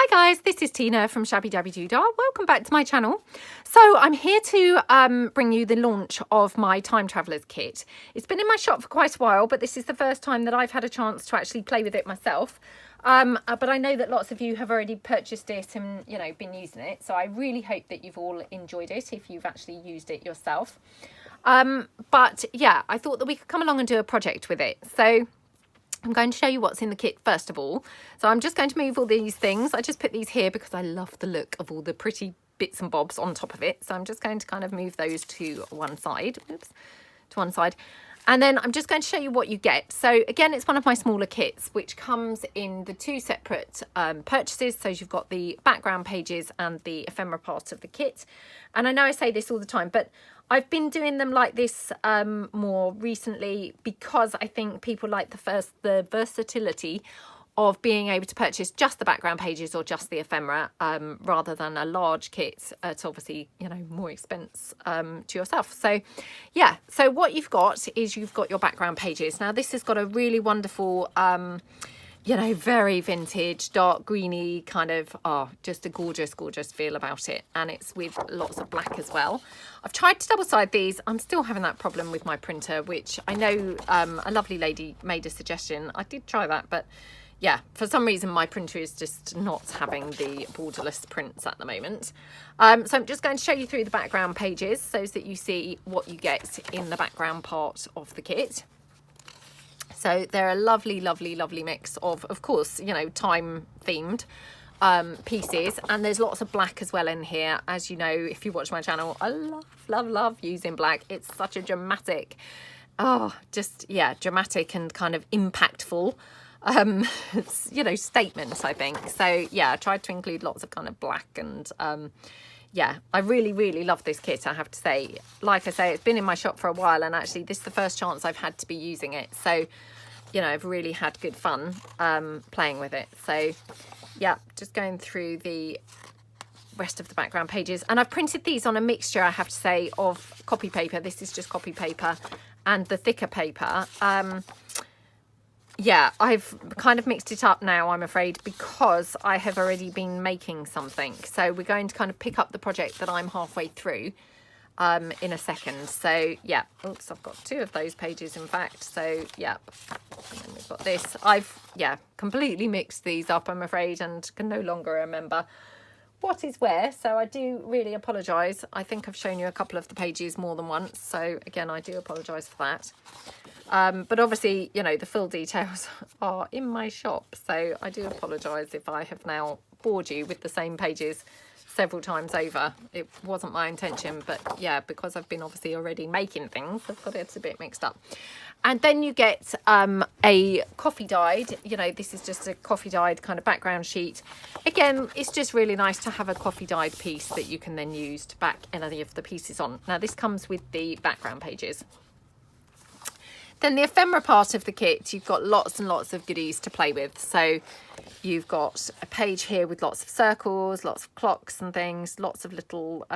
Hi guys, this is Tina from Shabbydabbydoodah. Welcome back to my channel. So I'm here to bring you the launch of my Time Travelers kit. It's been in my shop for quite a while, but this is the first time that I've had a chance to actually play with it myself. But I know that lots of you have already purchased it and, you know, been using it. So I really hope that you've all enjoyed it if you've actually used it yourself. But yeah, I thought that we could come along and do a project with it. So I'm going to show you what's in the kit first of all. So I'm just going to move all these things. I just put these here because I love the look of all the pretty bits and bobs on top of it. So I'm just going to kind of move those to one side. Oops, to one side. And then I'm just going to show you what you get. So again, it's one of my smaller kits, which comes in the two separate purchases. So you've got the background pages and the ephemera part of the kit. And I know I say this all the time, but I've been doing them like this more recently because I think people like the versatility of being able to purchase just the background pages or just the ephemera rather than a large kit at obviously, you know, more expense to yourself. So yeah, so what you've got is you've got your background pages. Now this has got a really wonderful you know, very vintage, dark greeny kind of, just a gorgeous, gorgeous feel about it. And it's with lots of black as well. I've tried to double side these. I'm still having that problem with my printer, which I know a lovely lady made a suggestion. I did try that, but yeah, for some reason my printer is just not having the borderless prints at the moment. So I'm just going to show you through the background pages so that you see what you get in the background part of the kit. So they're a lovely, lovely, lovely mix of course, you know, time themed pieces. And there's lots of black as well in here. As you know, if you watch my channel, I love, love, love using black. It's such a dramatic, dramatic and kind of impactful, you know, statement, I think. So yeah, I tried to include lots of kind of black and, yeah, I really, really love this kit, I have to say. Like I say, it's been in my shop for a while, and actually this is the first chance I've had to be using it. So, you know, I've really had good fun playing with it. So, yeah, just going through the rest of the background pages. And I've printed these on a mixture, I have to say, of copy paper. This is just copy paper and the thicker paper. Yeah, I've kind of mixed it up now, I'm afraid, because I have already been making something. So we're going to kind of pick up the project that I'm halfway through in a second. So yeah, oops, I've got two of those pages, in fact. So yeah, and then we've got this. I've, yeah, completely mixed these up, I'm afraid, and can no longer remember what is where. So I do really apologise. I think I've shown you a couple of the pages more than once. So again, I do apologise for that. But obviously, you know, the full details are in my shop. So I do apologise if I have now bored you with the same pages several times over. It wasn't my intention, but yeah, because I've been obviously already making things, I've got it a bit mixed up. And then you get a coffee dyed, you know, this is just a coffee dyed kind of background sheet. Again, it's just really nice to have a coffee dyed piece that you can then use to back any of the pieces on. Now this comes with the background pages. Then the ephemera part of the kit, you've got lots and lots of goodies to play with. So you've got a page here with lots of circles, lots of clocks and things, lots of little,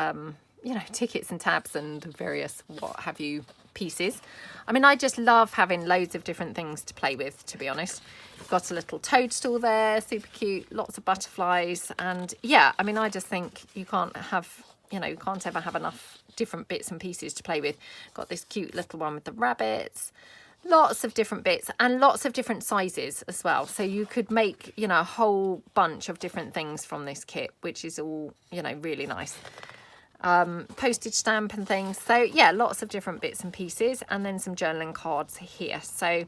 you know, tickets and tabs and various what have you pieces. I mean, I just love having loads of different things to play with, to be honest. You've got a little toadstool there, super cute, lots of butterflies. And yeah, I mean, I just think you can't have, you know, you can't ever have enough different bits and pieces to play with. Got this cute little one with the rabbits, lots of different bits and lots of different sizes as well. So you could make, you know, a whole bunch of different things from this kit, which is all, you know, really nice. Postage stamp and things. So yeah, lots of different bits and pieces, and then some journaling cards here. So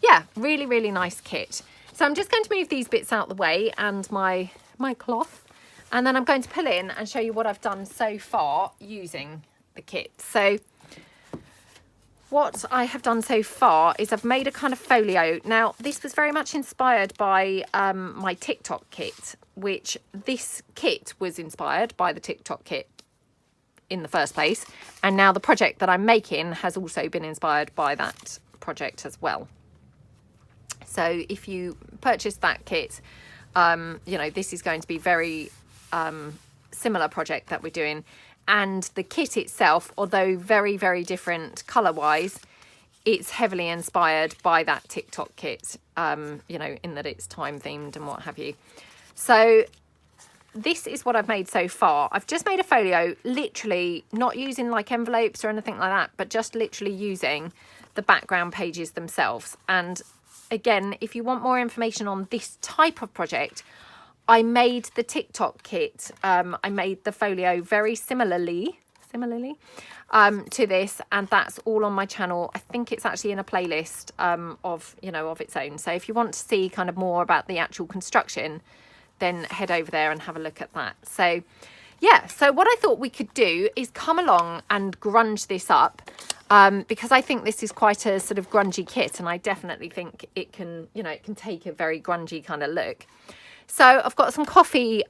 yeah, really, really nice kit. So I'm just going to move these bits out the way and my cloth, and then I'm going to pull in and show you what I've done so far using the kit. So what I have done so far is I've made a kind of folio. Now, this was very much inspired by my TikTok kit, which this kit was inspired by the TikTok kit in the first place. And now the project that I'm making has also been inspired by that project as well. So if you purchase that kit, you know, this is going to be very similar project that we're doing. And the kit itself, although very, very different colour-wise, it's heavily inspired by that TikTok kit, you know, in that it's time-themed and what have you. So this is what I've made so far. I've just made a folio, literally not using like envelopes or anything like that, but just literally using the background pages themselves. And again, if you want more information on this type of project, I made the TikTok kit. I made the folio very similarly to this, and that's all on my channel. I think it's actually in a playlist of its own. So if you want to see kind of more about the actual construction, then head over there and have a look at that. So yeah, so what I thought we could do is come along and grunge this up, because I think this is quite a sort of grungy kit, and I definitely think it can, it can take a very grungy kind of look. So I've got some coffee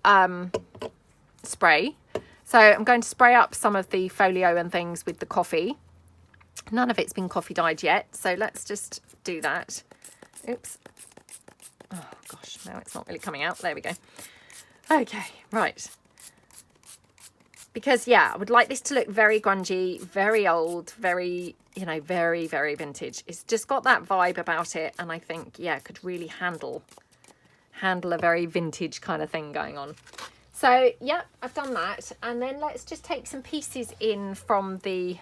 spray. So I'm going to spray up some of the folio and things with the coffee. None of it's been coffee dyed yet, so let's just do that. Oops. Oh gosh, now it's not really coming out. There we go. Okay, right. Because yeah, I would like this to look very grungy, very old, very, very, very vintage. It's just got that vibe about it, and I think, yeah, it could really handle a very vintage kind of thing going on. So yeah, I've done that, and then let's just take some pieces in from the,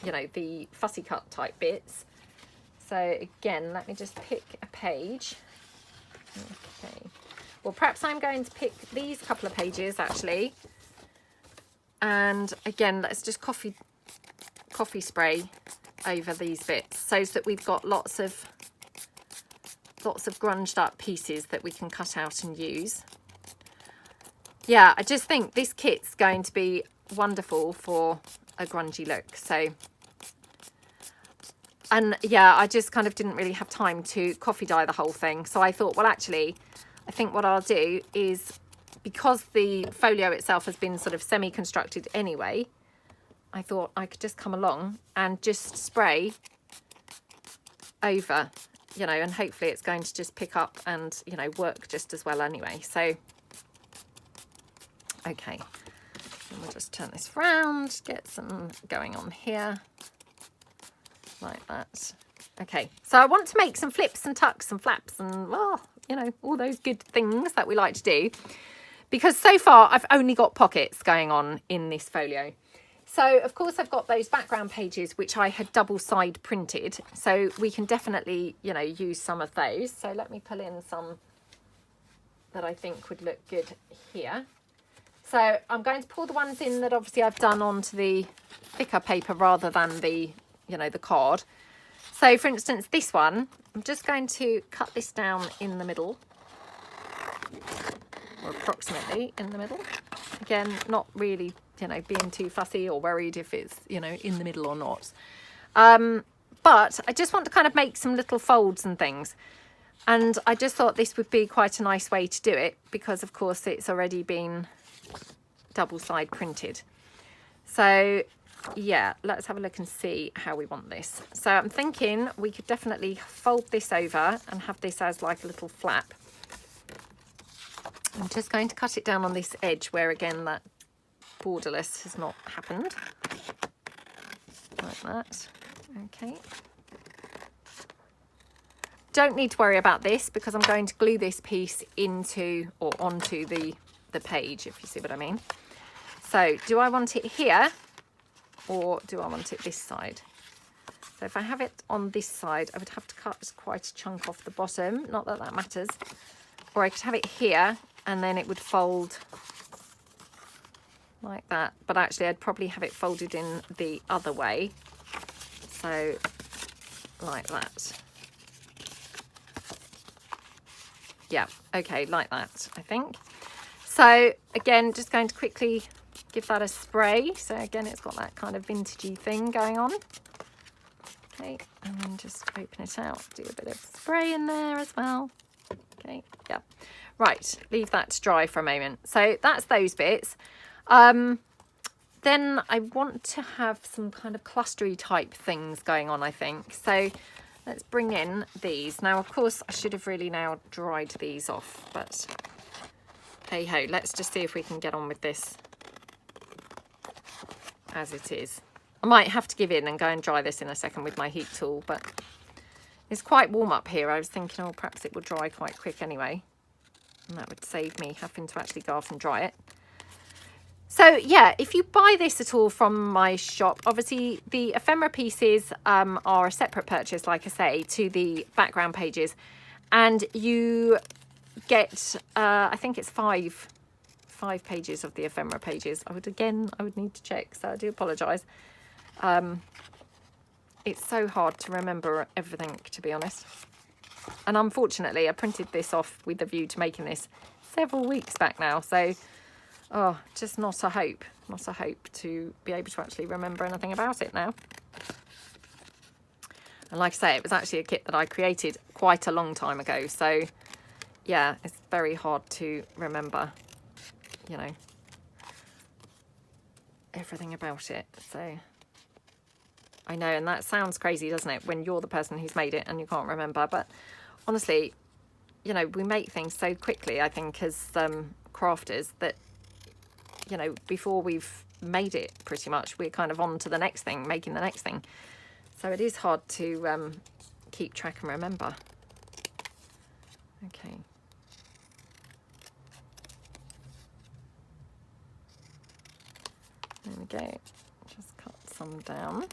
the fussy cut type bits. So again, let me just pick a page. Okay, well perhaps I'm going to pick these couple of pages actually, and again let's just coffee spray over these bits so that we've got lots of grunged up pieces that we can cut out and use. Yeah, I just think this kit's going to be wonderful for a grungy look. So, and yeah, I just kind of didn't really have time to coffee dye the whole thing. So I thought, well, actually, I think what I'll do is, because the folio itself has been sort of semi-constructed anyway, I thought I could just come along and just spray over, and hopefully it's going to just pick up and, work just as well anyway. So, okay, and we'll just turn this round, get some going on here, like that. Okay, so I want to make some flips and tucks and flaps and, well, all those good things that we like to do, because so far I've only got pockets going on in this folio. So of course I've got those background pages which I had double side printed, so we can definitely, use some of those. So let me pull in some that I think would look good here. So I'm going to pull the ones in that obviously I've done onto the thicker paper rather than the, the card. So for instance, this one, I'm just going to cut this down in the middle, or approximately in the middle. Again, not really, being too fussy or worried if it's, in the middle or not. But I just want to kind of make some little folds and things. And I just thought this would be quite a nice way to do it, because of course it's already been double side printed. So yeah, let's have a look and see how we want this. So I'm thinking we could definitely fold this over and have this as like a little flap. I'm just going to cut it down on this edge where again that borderless has not happened, like that. Okay, don't need to worry about this because I'm going to glue this piece into or onto the page, if you see what I mean. So do I want it here or do I want it this side? So if I have it on this side, I would have to cut quite a chunk off the bottom, not that that matters, or I could have it here and then it would fold like that, but actually I'd probably have it folded in the other way, so like that. Yeah, okay, like that, I think. So again, just going to quickly give that a spray. So again, it's got that kind of vintagey thing going on. Okay, and then just open it out, do a bit of spray in there as well. Okay, yeah. Right, leave that to dry for a moment. So that's those bits. Then I want to have some kind of clustery type things going on, I think. So let's bring in these. Now, of course, I should have really now dried these off, but hey ho, let's just see if we can get on with this as it is. I might have to give in and go and dry this in a second with my heat tool, but it's quite warm up here. I was thinking, oh, perhaps it will dry quite quick anyway. and that would save me having to actually go off and dry it. So yeah, if you buy this at all from my shop, obviously the ephemera pieces are a separate purchase, like I say, to the background pages, and you get I think it's five pages of the ephemera pages. I would need to check, so I do apologize. It's so hard to remember everything, to be honest, and unfortunately I printed this off with a view to making this several weeks back now, so just not a hope to be able to actually remember anything about it now. And like I say, it was actually a kit that I created quite a long time ago, so yeah, it's very hard to remember, you know, everything about it. So I know, and that sounds crazy, doesn't it, when you're the person who's made it and you can't remember, but honestly, you know, we make things so quickly, I think, as crafters, that, you know, before we've made it, pretty much we're kind of on to the next thing, making the next thing. So it is hard to keep track and remember. Okay. There we go. Just cut some down.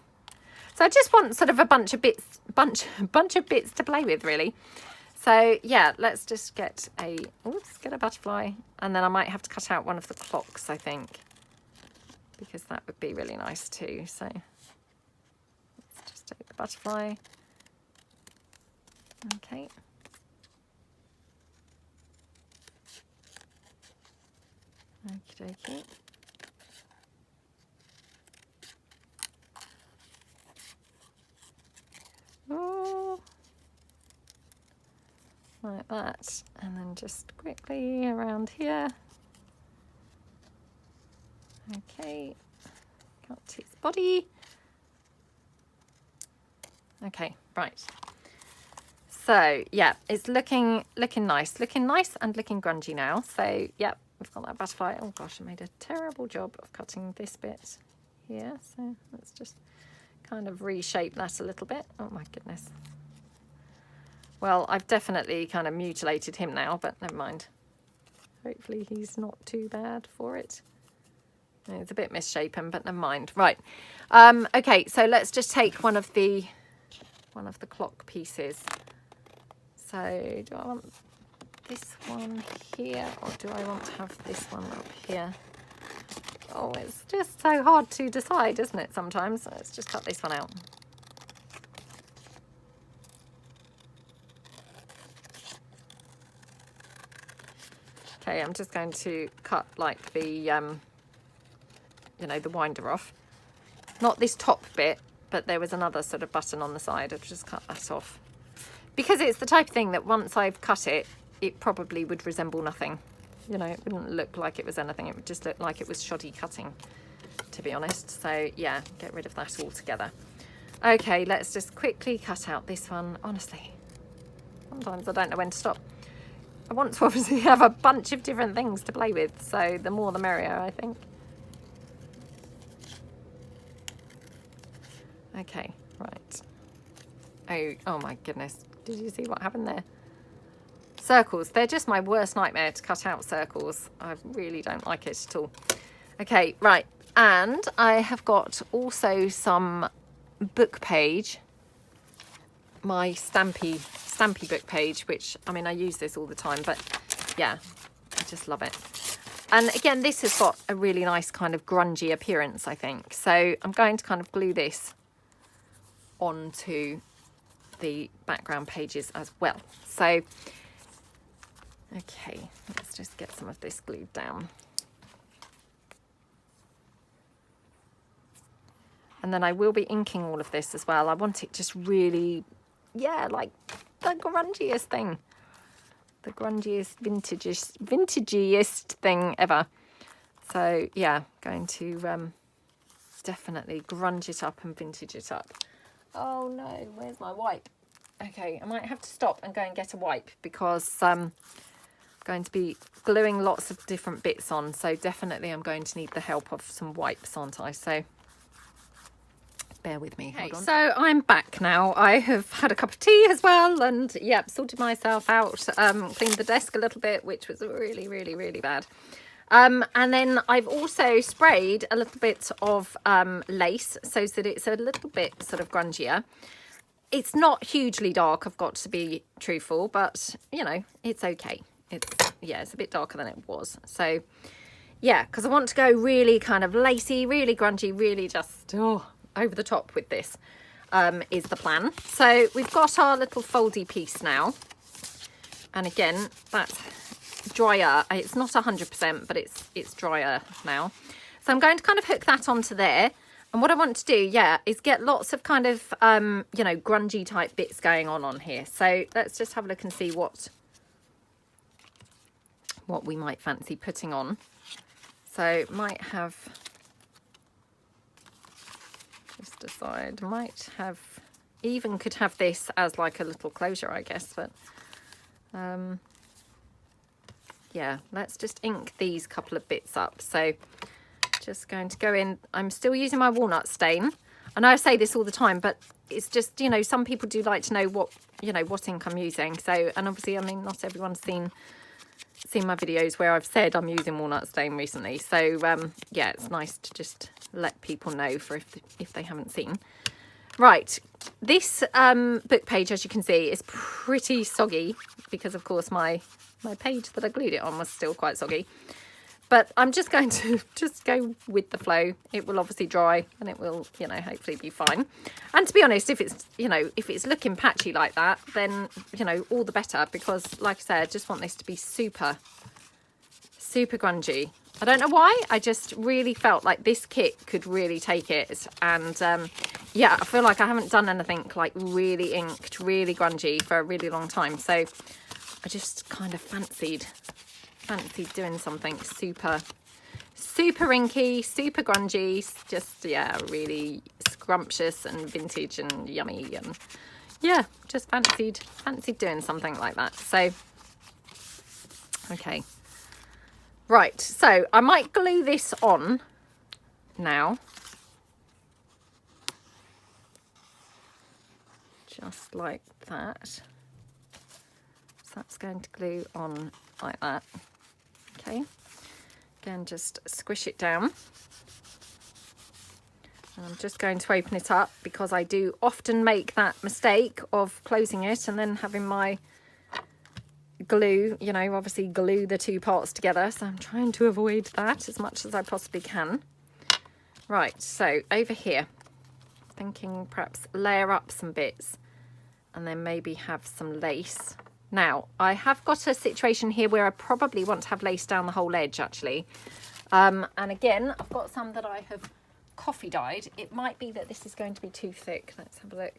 So I just want sort of a bunch of bits to play with, really. So yeah, let's just get a butterfly, and then I might have to cut out one of the clocks, I think, because that would be really nice too. So let's just take the butterfly. Okay. Okie dokie. Oh. Like that, and then just quickly around here. Okay, got his body. Okay, right. So yeah, it's looking nice and looking grungy now. So yeah, we've got that butterfly. Oh gosh, I made a terrible job of cutting this bit here. So let's just kind of reshape that a little bit. Oh my goodness. Well, I've definitely kind of mutilated him now, but never mind. Hopefully he's not too bad for it. It's a bit misshapen, but never mind. Right. Okay, so let's just take one of the clock pieces. So do I want this one here, or do I want to have this one up here? Oh, it's just so hard to decide, isn't it, sometimes? Let's just cut this one out. Okay, I'm just going to cut like the, you know, the winder off. Not this top bit, but there was another sort of button on the side. I've just cut that off. Because it's the type of thing that once I've cut it, it probably would resemble nothing. You know, it wouldn't look like it was anything. It would just look like it was shoddy cutting, to be honest. So yeah, get rid of that altogether. Okay, let's just quickly cut out this one. Honestly, sometimes I don't know when to stop. I want to obviously have a bunch of different things to play with, so the more the merrier, I think. Okay, right. Oh my goodness. Did you see what happened there? Circles. They're just my worst nightmare, to cut out circles. I really don't like it at all. Okay, right. And I have got also some book page. My stampy book page, which, I mean, I use this all the time, but yeah, I just love it. And again, this has got a really nice kind of grungy appearance, I think. So I'm going to kind of glue this onto the background pages as well. So, okay, let's just get some of this glued down. And then I will be inking all of this as well. I want it just really, yeah, like the grungiest thing. The grungiest, vintagiest thing ever. So, yeah, going to definitely grunge it up and vintage it up. Oh, no, where's my wipe? Okay, I might have to stop and go and get a wipe because I'm going to be gluing lots of different bits on. So, definitely I'm going to need the help of some wipes, aren't I? So, bear with me. Okay, so I'm back now. I have had a cup of tea as well, and yep, sorted myself out, cleaned the desk a little bit, which was really, really, really bad. And then I've also sprayed a little bit of lace so that it's a little bit sort of grungier. It's not hugely dark, I've got to be truthful, but you know, it's okay. It's a bit darker than it was. So yeah, because I want to go really kind of lacy, really grungy, really just over the top with this is the plan. So we've got our little foldy piece now. And again, that's drier. It's not 100%, but it's drier now. So I'm going to kind of hook that onto there. And what I want to do, yeah, is get lots of kind of, you know, grungy type bits going on here. So let's just have a look and see what we might fancy putting on. So might have, just decide, might have, even could have this as like a little closure, I guess, but yeah, let's just ink these couple of bits up. So just going to go in, I'm still using my walnut stain. I know I say this all the time, but it's just, you know, some people do like to know what, you know, what ink I'm using. So, and obviously, I mean, not everyone's seen my videos where I've said I'm using walnut stain recently. So yeah, it's nice to just let people know for if they haven't seen. Right, this book page, as you can see, is pretty soggy because of course my page that I glued it on was still quite soggy. But I'm just going to just go with the flow. It will obviously dry and it will, you know, hopefully be fine. And to be honest, if it's, you know, if it's looking patchy like that, then, you know, all the better, because like I said, I just want this to be super, super grungy. I don't know why, I just really felt like this kit could really take it. And yeah, I feel like I haven't done anything like really inked, really grungy for a really long time. So I just kind of fancied doing something super inky, super grungy, just yeah, really scrumptious and vintage and yummy, and yeah, just fancied doing something like that. So okay, right, so I might glue this on now, just like that. So that's going to glue on like that. Okay, again, just squish it down. And I'm just going to open it up because I do often make that mistake of closing it and then having my glue, you know, obviously glue the two parts together. So I'm trying to avoid that as much as I possibly can. Right, so over here, thinking perhaps layer up some bits and then maybe have some lace. Now, I have got a situation here where I probably want to have lace down the whole edge, actually. And again, I've got some that I have coffee dyed. It might be that this is going to be too thick. Let's have a look.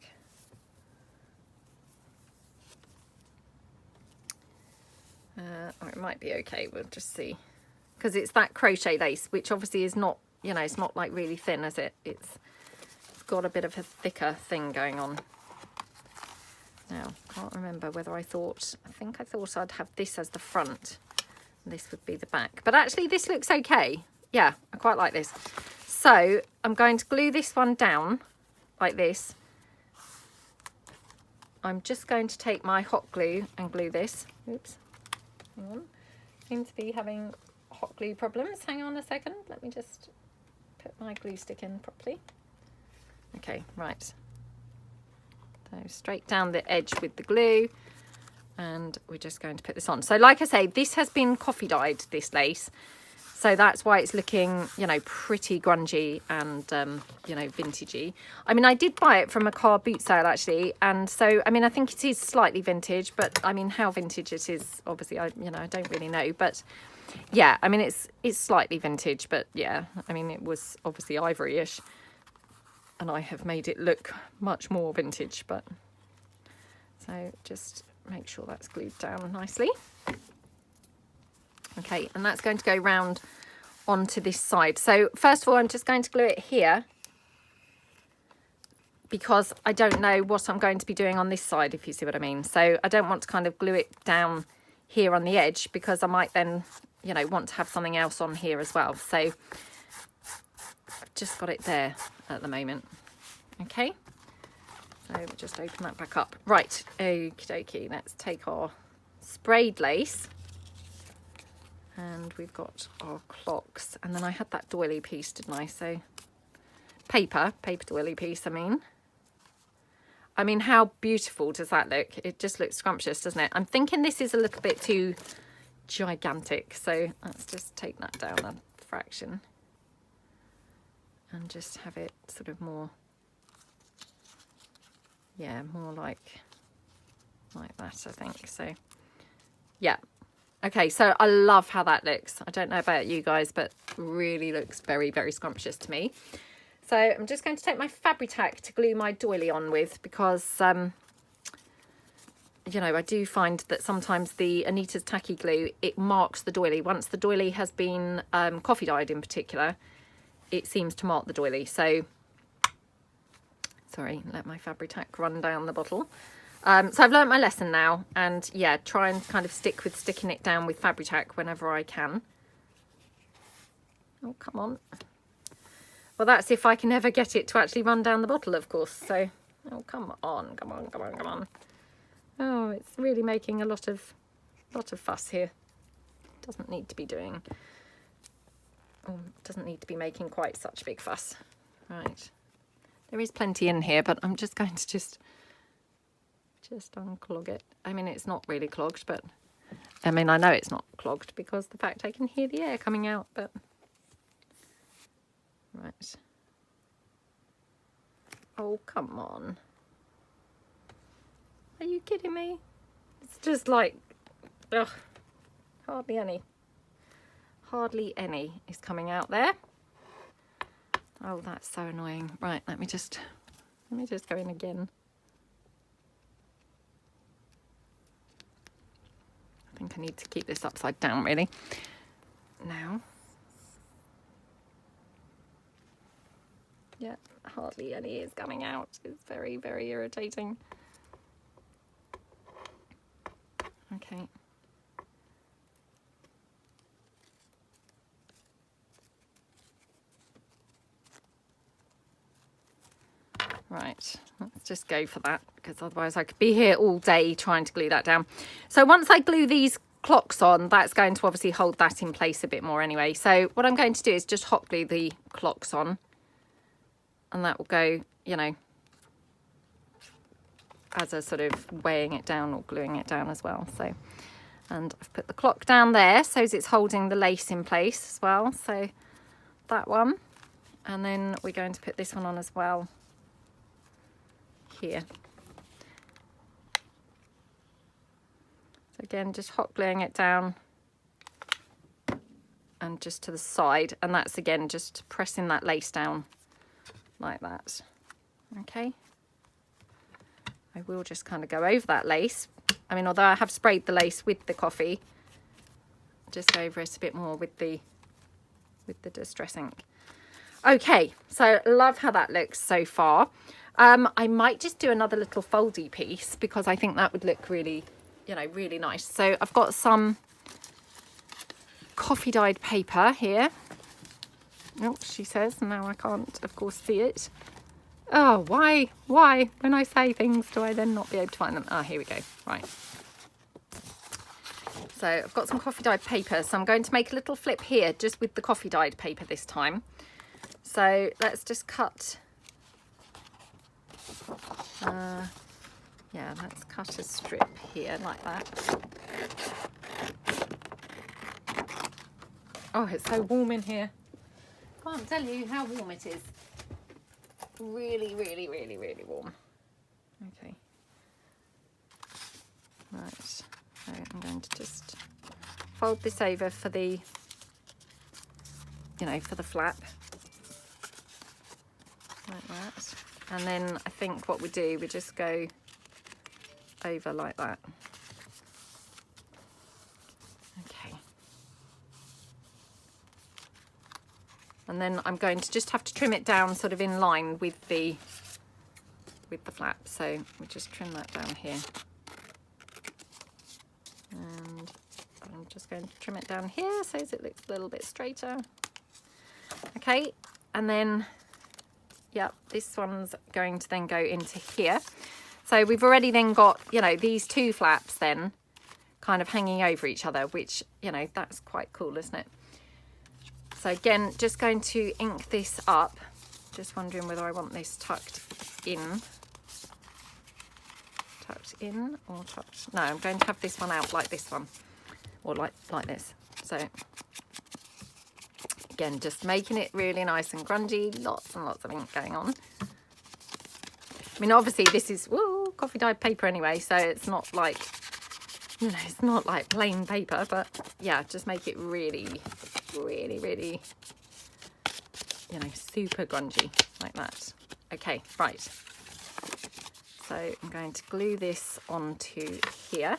Or it might be okay. We'll just see. Because it's that crochet lace, which obviously is not, you know, it's not like really thin, is it? It's got a bit of a thicker thing going on. Now, can't remember whether I thought I'd have this as the front and this would be the back, but actually this looks okay. Yeah, I quite like this. So I'm going to glue this one down like this. I'm just going to take my hot glue and glue this. Oops, hang on. Seem to be having hot glue problems. Hang on a second. Let me just put my glue stick in properly. Okay, right. So straight down the edge with the glue, and we're just going to put this on. So like I say, this has been coffee dyed, this lace, so that's why it's looking, you know, pretty grungy and you know, vintagey. I mean, I did buy it from a car boot sale actually, and so I mean, I think it is slightly vintage, but I mean, how vintage it is, obviously, I don't really know, but yeah, I mean, it's slightly vintage, but yeah, I mean, it was obviously ivory-ish. And I have made it look much more vintage, but so just make sure that's glued down nicely. Okay, and that's going to go round onto this side. So first of all, I'm just going to glue it here because I don't know what I'm going to be doing on this side, if you see what I mean. So I don't want to kind of glue it down here on the edge because I might then, you know, want to have something else on here as well. So I've just got it there at the moment. Okay, so we'll just open that back up. Right, okie dokie, let's take our sprayed lace, and we've got our clocks, and then I had that doily piece, didn't I? So paper doily piece, I mean, how beautiful does that look? It just looks scrumptious, doesn't it? I'm thinking this is a little bit too gigantic, so let's just take that down a fraction and just have it sort of more, yeah, more like that, I think. So yeah, okay, so I love how that looks. I don't know about you guys, but really looks very, very scrumptious to me. So I'm just going to take my Fabri-Tac to glue my doily on with, because you know, I do find that sometimes the Anita's tacky glue, it marks the doily. Once the doily has been coffee dyed in particular, it seems to mark the doily. So sorry, let my Fabri-Tac run down the bottle. So I've learnt my lesson now, and yeah, try and kind of stick with sticking it down with Fabri-Tac whenever I can. Oh, come on. Well, that's if I can ever get it to actually run down the bottle, of course. So, oh, come on, come on, come on, come on. Oh, it's really making a lot of fuss here. Doesn't need to be doing. Oh, doesn't need to be making quite such a big fuss. Right. There is plenty in here, but I'm just going to just unclog it. I mean, it's not really clogged, but I mean, I know it's not clogged because the fact I can hear the air coming out, but right. Oh, come on. Are you kidding me? It's just like, ugh, hardly any is coming out there. Oh, that's so annoying. Right, let me just go in again. I think I need to keep this upside down really. Now. Yeah, hardly any is coming out. It's very, very irritating. Okay. Right, let's just go for that, because otherwise I could be here all day trying to glue that down. So once I glue these clocks on, that's going to obviously hold that in place a bit more anyway. So what I'm going to do is just hot glue the clocks on, and that will go, you know, as a sort of weighing it down or gluing it down as well. So, and I've put the clock down there so as it's holding the lace in place as well. So that one, and then we're going to put this one on as well here. So again, just hot gluing it down and just to the side, and that's again just pressing that lace down like that. Okay, I will just kind of go over that lace. I mean, although I have sprayed the lace with the coffee, just go over it a bit more with the Distress ink. Okay, so love how that looks so far. I might just do another little foldy piece because I think that would look really, you know, really nice. So I've got some coffee dyed paper here. Oh, she says, now I can't, of course, see it. Oh, why, when I say things, do I then not be able to find them? Ah, here we go, right. So I've got some coffee dyed paper, so I'm going to make a little flip here, just with the coffee dyed paper this time. So let's just cut, yeah, let's cut a strip here like that. Oh, it's so warm in here. Can't tell you how warm it is. Really, really, really, really warm. Okay. Right. So I'm going to just fold this over for the, you know, for the flap. Like that. And then I think what we do, we just go over like that. Okay. And then I'm going to just have to trim it down sort of in line with the flap. So we just trim that down here. And I'm just going to trim it down here so as it looks a little bit straighter. Okay, and then Yep, this one's going to then go into here. So we've already then got, you know, these two flaps then kind of hanging over each other, which, you know, that's quite cool, isn't it? So again, just going to ink this up. Just wondering whether I want this tucked in. Tucked in or tucked? No, I'm going to have this one out like this one, or like this. So again, just making it really nice and grungy. Lots and lots of ink going on. I mean, obviously this is coffee dyed paper anyway, so it's not like, you know, it's not like plain paper, but yeah, just make it really, really, really, you know, super grungy like that. Okay, right. So I'm going to glue this onto here.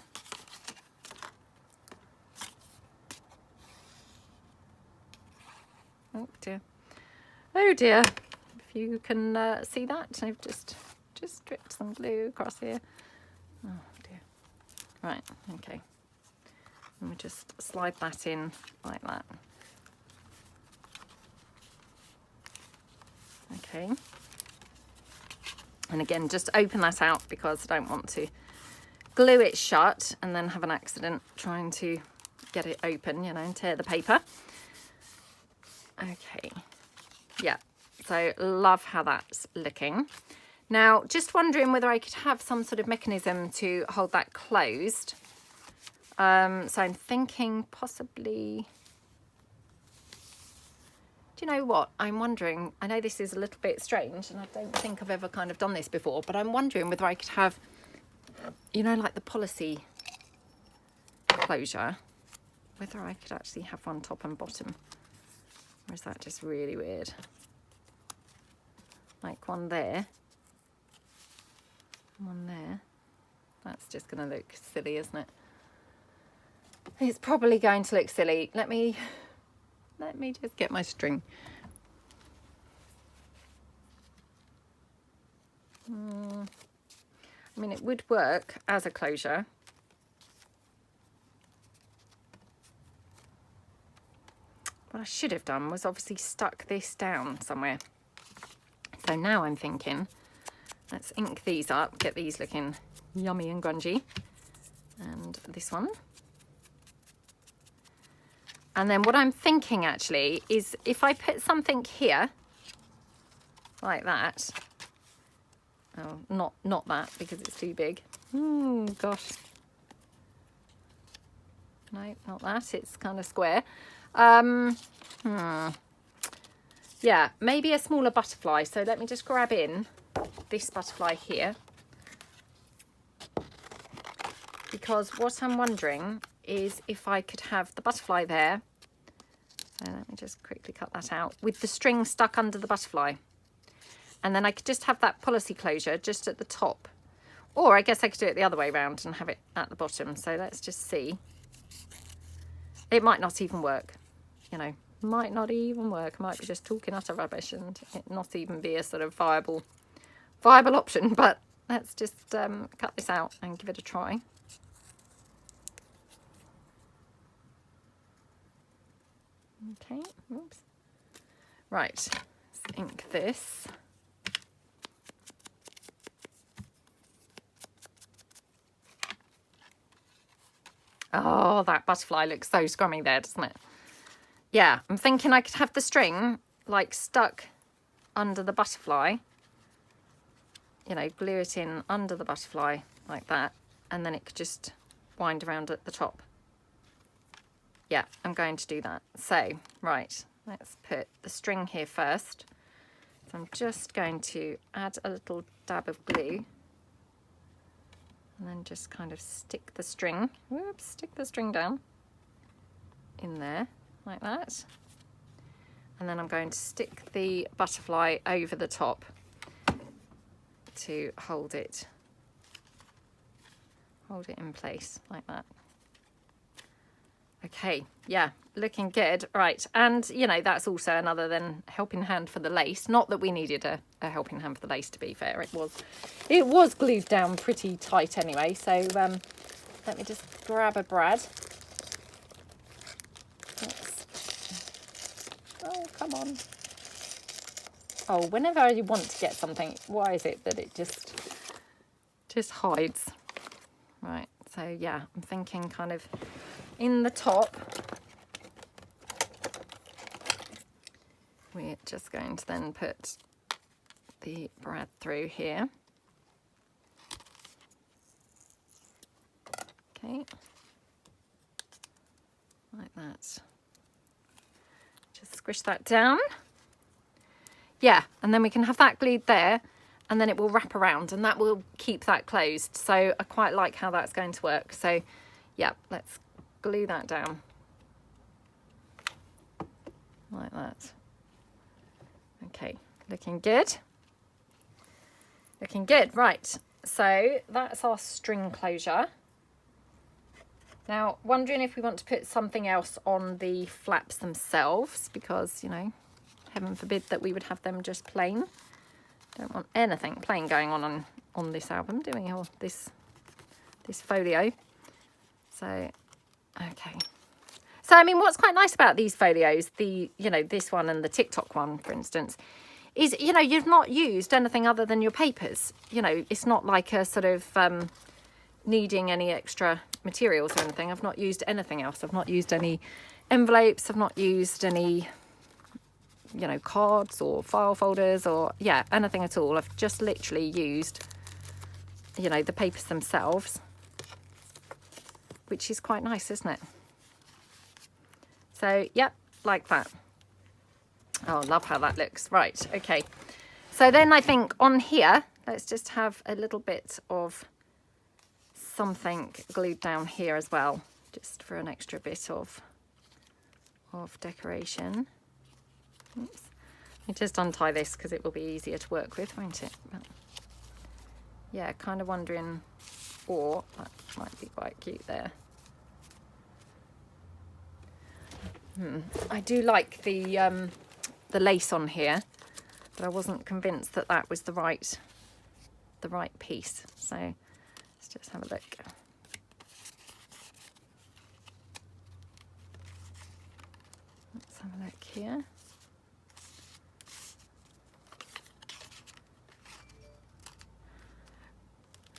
Oh dear. Oh dear. If you can see that, I've just dripped some glue across here. Oh dear. Right, okay. And we just slide that in like that. Okay. And again, just open that out because I don't want to glue it shut and then have an accident trying to get it open, you know, and tear the paper. Okay. Yeah. So love how that's looking. Now, just wondering whether I could have some sort of mechanism to hold that closed. So I'm thinking possibly... Do you know what? I'm wondering, I know this is a little bit strange and I don't think I've ever kind of done this before, but I'm wondering whether I could have, you know, like the policy closure, whether I could actually have one top and bottom. Or is that just really weird? Like one there. One there. That's just going to look silly, isn't it? It's probably going to look silly. Let me just get my string. I mean, it would work as a closure. What I should have done was obviously stuck this down somewhere. So now I'm thinking, let's ink these up, get these looking yummy and grungy. And this one. And then what I'm thinking actually is if I put something here, like that. Oh, not that because it's too big. Oh gosh. No, not that. It's kind of square. Yeah, maybe a smaller butterfly. So let me just grab in this butterfly here. Because what I'm wondering is if I could have the butterfly there. So let me just quickly cut that out with the string stuck under the butterfly. And then I could just have that policy closure just at the top. Or I guess I could do it the other way around and have it at the bottom. So let's just see. It might not even work, you know, might not even work. I might be just talking utter rubbish and it not even be a sort of viable option. But let's just cut this out and give it a try. Okay, oops. Right, let's ink this. Oh, that butterfly looks so scrummy there, doesn't it? Yeah, I'm thinking I could have the string like stuck under the butterfly. You know, glue it in under the butterfly like that. And then it could just wind around at the top. Yeah, I'm going to do that. So, right, let's put the string here first. So I'm just going to add a little dab of glue. And then just kind of stick the string, whoops, stick the string down in there, like that. And then I'm going to stick the butterfly over the top to hold it in place, like that. Okay, yeah, looking good. Right, and you know, that's also another then helping hand for the lace. Not that we needed a helping hand for the lace, to be fair. It was glued down pretty tight anyway. So let me just grab a brad. Oh, come on. Oh, whenever I want to get something, why is it that it just hides? Right, so yeah, I'm thinking kind of in the top, we're just going to then put the brad through here. Okay, like that. Just squish that down. Yeah, and then we can have that glued there, and then it will wrap around and that will keep that closed. So I quite like how that's going to work. So yeah, let's glue that down like that. Okay, looking good. Looking good. Right, so that's our string closure. Now, wondering if we want to put something else on the flaps themselves, because, you know, heaven forbid that we would have them just plain. Don't want anything plain going on this album, do we? Or this folio. So, okay. So, I mean, what's quite nice about these folios, you know, this one and the TikTok one, for instance, is, you know, you've not used anything other than your papers. You know, it's not like a sort of needing any extra materials or anything. I've not used anything else. I've not used any envelopes. I've not used any, you know, cards or file folders or, yeah, anything at all. I've just literally used, you know, the papers themselves, which is quite nice, isn't it? So, yep, like that. Oh, love how that looks. Right, okay. So then I think on here, let's just have a little bit of something glued down here as well, just for an extra bit of decoration. Oops. Let me just untie this because it will be easier to work with, won't it? But yeah, kind of wondering, or that might be quite cute there. I do like the lace on here, but I wasn't convinced that that was the right piece. So let's just have a look. Let's have a look here.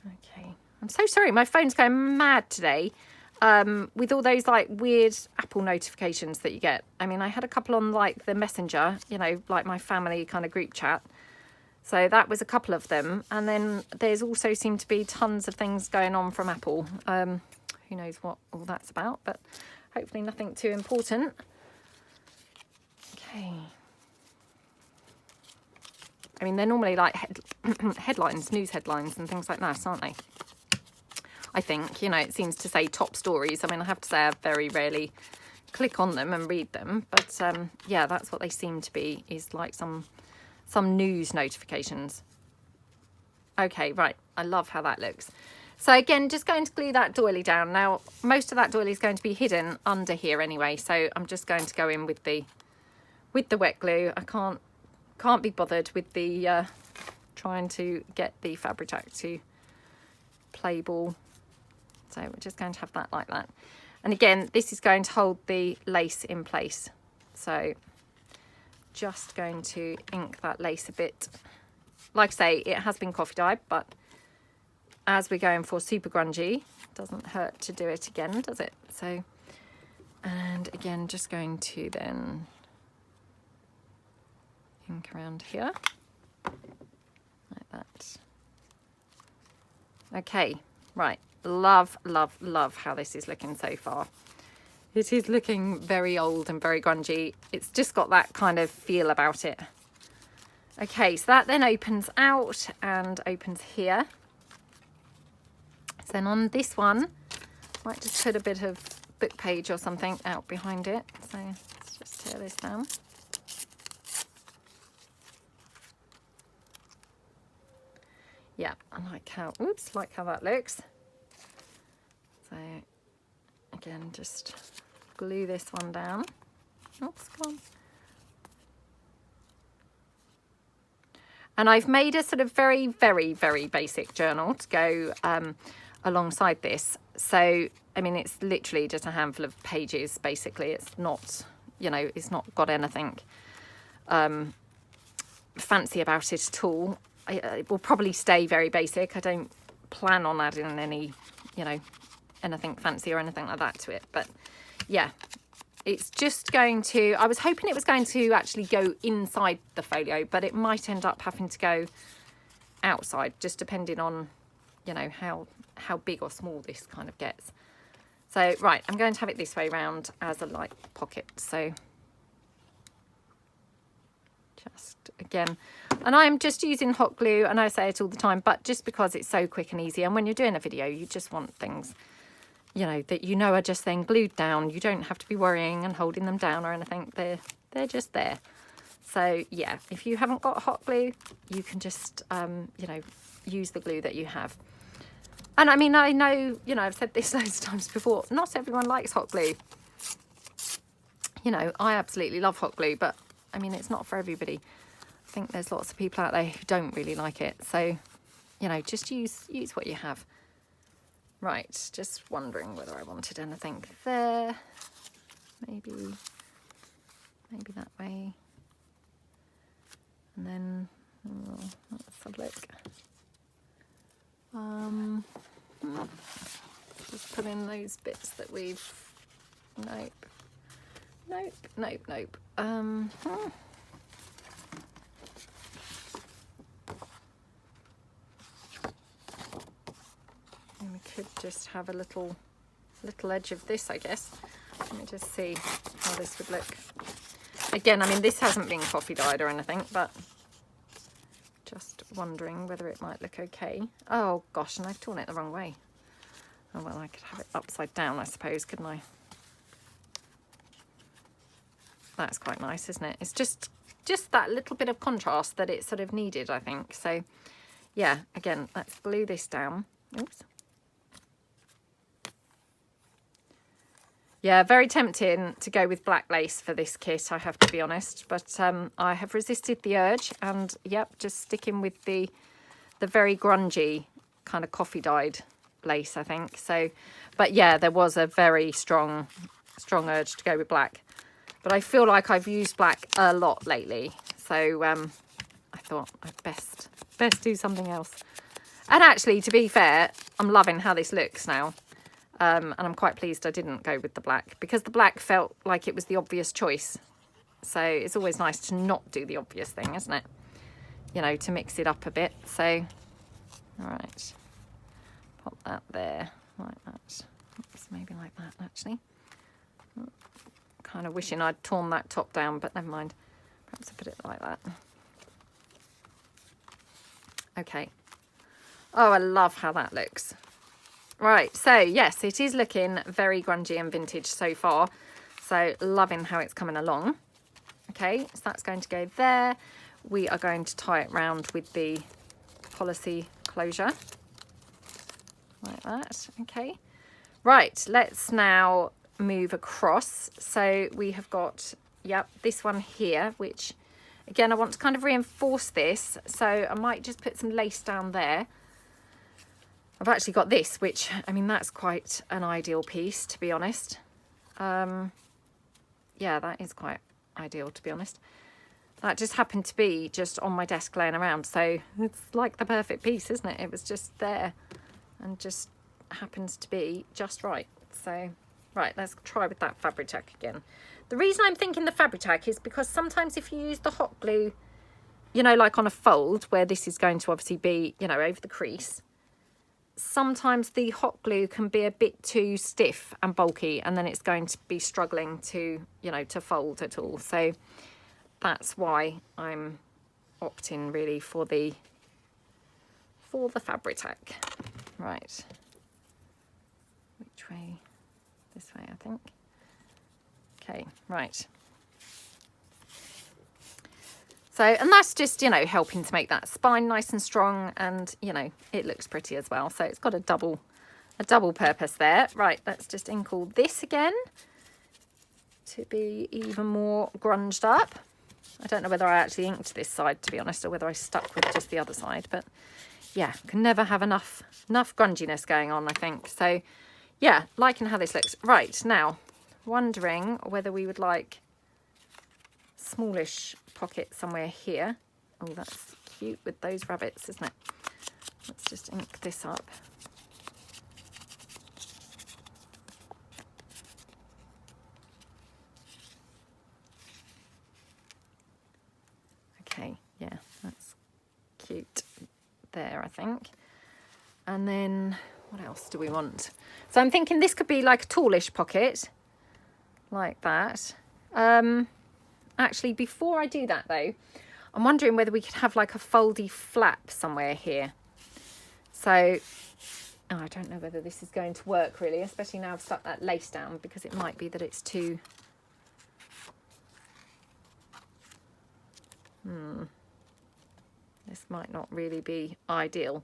Okay, I'm so sorry, my phone's going mad today. With all those like weird Apple notifications that you get. I mean, I had a couple on like the Messenger, you know, like my family kind of group chat. So that was a couple of them. And then there's also seemed to be tons of things going on from Apple. Who knows what all that's about, but hopefully nothing too important. Okay. I mean, they're normally like headlines, news headlines and things like that, aren't they? I think, you know, it seems to say top stories. I mean, I have to say I very rarely click on them and read them, but yeah, that's what they seem to be, is like some news notifications. Okay, right, I love how that looks. So again, just going to glue that doily down. Now, most of that doily is going to be hidden under here anyway, so I'm just going to go in with the wet glue. I can't be bothered with the trying to get the Fabri-Tac to play ball. So we're just going to have that like that. And again, this is going to hold the lace in place. So just going to ink that lace a bit. Like I say, it has been coffee dyed, but as we're going for super grungy, doesn't hurt to do it again, does it? So, and again, just going to then ink around here like that. Okay, right. Love, love, love how this is looking so far. It is looking very old and very grungy. It's just got that kind of feel about it. Okay, so that then opens out and opens here. So then on this one, might just put a bit of book page or something out behind it. So let's just tear this down. Yeah, I like how, oops, like how that looks. So again, just glue this one down. Oops, come on. And I've made a sort of very, very, very basic journal to go alongside this. So, I mean, it's literally just a handful of pages, basically. It's not, you know, it's not got anything fancy about it at all. It will probably stay very basic. I don't plan on adding any, you know, anything fancy or anything like that to it. But yeah, it's just going to, I was hoping it was going to actually go inside the folio, but it might end up having to go outside, just depending on, you know, how big or small this kind of gets. So right, I'm going to have it this way round as a light pocket. So just again, and I'm just using hot glue, and I say it all the time, but just because it's so quick and easy, and when you're doing a video you just want things, you know, that you know are just then glued down. You don't have to be worrying and holding them down or anything. They're just there. So yeah, if you haven't got hot glue, you can just you know, use the glue that you have. And I mean, I know, you know, I've said this loads of times before, not everyone likes hot glue. You know, I absolutely love hot glue, but I mean, it's not for everybody. I think there's lots of people out there who don't really like it. So, you know, just use what you have. Right, just wondering whether I wanted anything there. Maybe that way. And then, oh, let's have a look. Just put in those bits that we've, nope. And we could just have a little edge of this, I guess. Let me just see how this would look. Again, I mean, this hasn't been coffee dyed or anything, but just wondering whether it might look okay. Oh gosh, and I've torn it the wrong way. Oh well, I could have it upside down, I suppose, couldn't I? That's quite nice, isn't it? It's just that little bit of contrast that it sort of needed, I think. So yeah, again, let's glue this down. Oops. Yeah, very tempting to go with black lace for this kit, I have to be honest. But I have resisted the urge, and yep, just sticking with the very grungy kind of coffee dyed lace, I think. So, but yeah, there was a very strong urge to go with black. But I feel like I've used black a lot lately. So I thought I'd best do something else. And actually, to be fair, I'm loving how this looks now. And I'm quite pleased I didn't go with the black, because the black felt like it was the obvious choice. So it's always nice to not do the obvious thing, isn't it? You know, to mix it up a bit. So, all right, pop that there like that. Oops, maybe like that, actually. Kind of wishing I'd torn that top down, but never mind. Perhaps I put it like that. Okay. Oh, I love how that looks. Right, so yes, it is looking very grungy and vintage so far. So loving how it's coming along. Okay, so that's going to go there. We are going to tie it round with the policy closure. Like that, okay. Right, let's now move across. So we have got, yep, this one here, which again, I want to kind of reinforce this. So I might just put some lace down there. I've actually got this, which, I mean, that's quite an ideal piece, to be honest. Yeah, that is quite ideal, to be honest. That just happened to be just on my desk laying around. So it's like the perfect piece, isn't it? It was just there and just happens to be just right. So, right, let's try with that Fabri-Tac again. The reason I'm thinking the Fabri-Tac is because sometimes if you use the hot glue, you know, like on a fold where this is going to obviously be, you know, over the crease, sometimes the hot glue can be a bit too stiff and bulky, and then it's going to be struggling to, you know, to fold at all. So that's why I'm opting really for the Fabri-Tac. Right. Which way? This way, I think. Okay, right. So, and that's just, you know, helping to make that spine nice and strong, and, you know, it looks pretty as well. So it's got a double purpose there. Right, let's just ink all this again to be even more grunged up. I don't know whether I actually inked this side, to be honest, or whether I stuck with just the other side, but yeah, can never have enough grunginess going on, I think. So yeah, liking how this looks. Right, now, wondering whether we would like smallish pocket somewhere here. Oh, that's cute with those rabbits, isn't it? Let's just ink this up. Okay, yeah, that's cute there, I think. And then what else do we want? So I'm thinking this could be like a tallish pocket, like that. Actually, before I do that though, I'm wondering whether we could have like a foldy flap somewhere here. So, oh, I don't know whether this is going to work really, especially now I've stuck that lace down, because it might be that it's too... This might not really be ideal.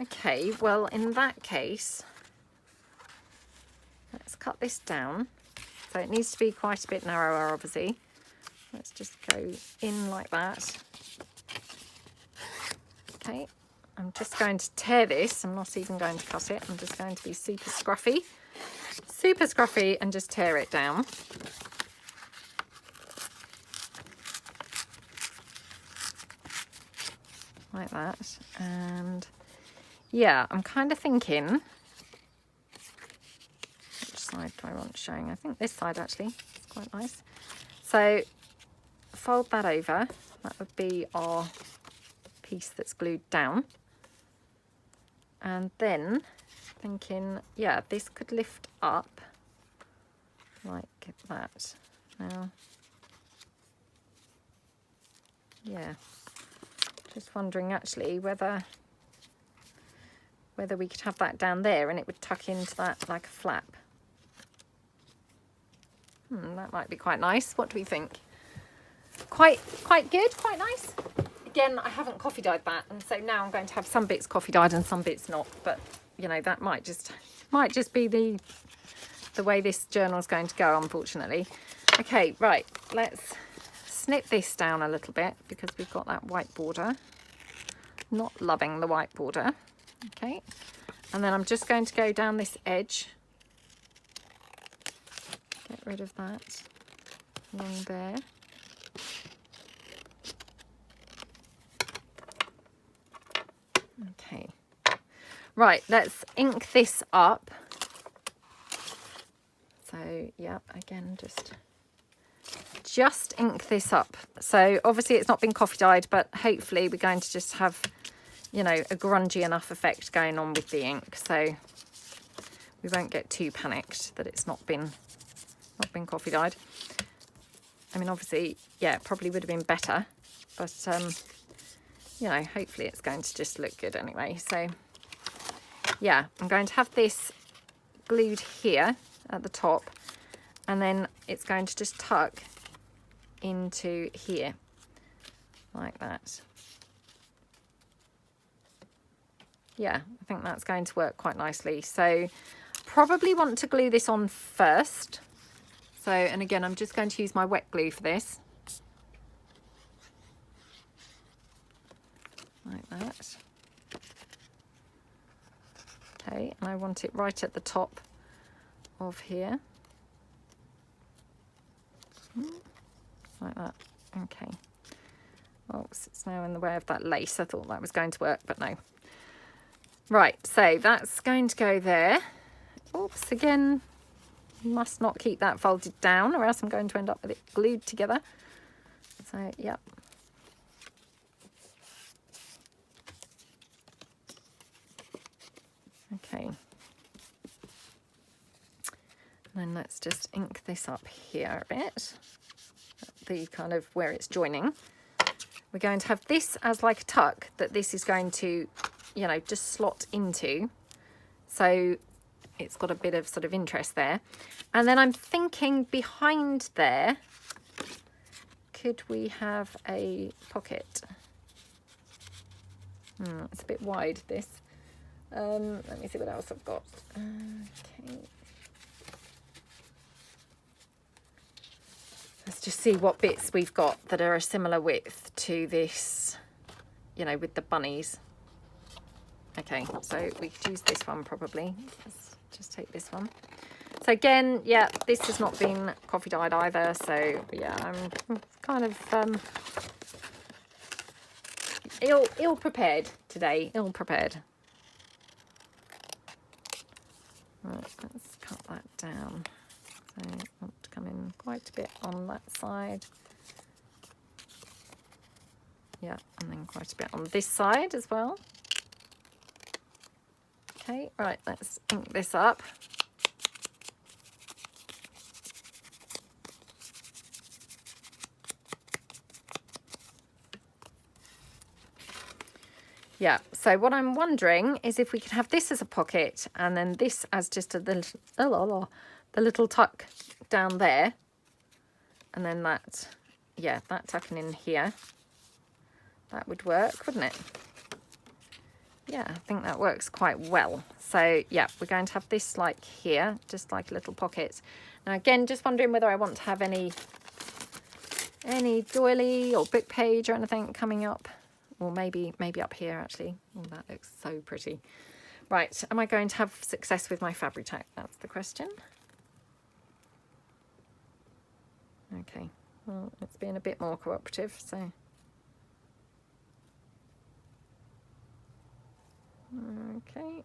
Okay, well, in that case, let's cut this down. So it needs to be quite a bit narrower, obviously. Let's just go in like that. Okay, I'm just going to tear this. I'm not even going to cut it. I'm just going to be super scruffy and just tear it down. Like that. And yeah, I'm kind of thinking, which side do I want showing? I think this side actually, it's quite nice. So fold that over. That would be our piece that's glued down. And then thinking, yeah, this could lift up like that. Now, yeah, just wondering actually whether we could have that down there and it would tuck into that like a flap. That might be quite nice. What do we think? Quite good, quite nice. Again, I haven't coffee dyed that, and so now I'm going to have some bits coffee dyed and some bits not, but you know, that might just be the way this journal is going to go, unfortunately. Okay, right, let's snip this down a little bit because we've got that white border. Not loving the white border. Okay, and then I'm just going to go down this edge, get rid of that along there. Okay, right, let's ink this up. So yeah, again, just ink this up. So obviously it's not been coffee dyed, but hopefully we're going to just have, you know, a grungy enough effect going on with the ink, so we won't get too panicked that it's not been coffee dyed. I mean, obviously, yeah, it probably would have been better, but you know, hopefully it's going to just look good anyway. So yeah, I'm going to have this glued here at the top, and then it's going to just tuck into here like that. Yeah, I think that's going to work quite nicely. So probably want to glue this on first. So, and again, I'm just going to use my wet glue for this. Like that. Okay, and I want it right at the top of here. Like that. Okay. Oops, it's now in the way of that lace. I thought that was going to work, but no. Right, so that's going to go there. Oops, again, must not keep that folded down or else I'm going to end up with it glued together. So, yep. Okay. And then let's just ink this up here a bit. The kind of where it's joining. We're going to have this as like a tuck that this is going to, you know, just slot into. So it's got a bit of sort of interest there. And then I'm thinking behind there, could we have a pocket? It's a bit wide, this. Let me see what else I've got. Okay. Let's just see what bits we've got that are a similar width to this, you know, with the bunnies. Okay, so we could use this one probably. Let's just take this one. So again, yeah, this has not been coffee dyed either. So yeah, I'm kind of ill prepared today. Ill prepared. Right, let's cut that down. So I want to come in quite a bit on that side. Yeah, and then quite a bit on this side as well. Okay, right, let's ink this up. Yeah, so what I'm wondering is if we could have this as a pocket and then this as just a little, the little tuck down there. And then that, yeah, that tucking in here. That would work, wouldn't it? Yeah, I think that works quite well. So yeah, we're going to have this like here, just like a little pocket. Now again, just wondering whether I want to have any doily or book page or anything coming up. Or maybe up here actually. Oh, that looks so pretty. Right, am I going to have success with my fabric tack? That's the question. Okay, well, it's being a bit more cooperative, so. Okay.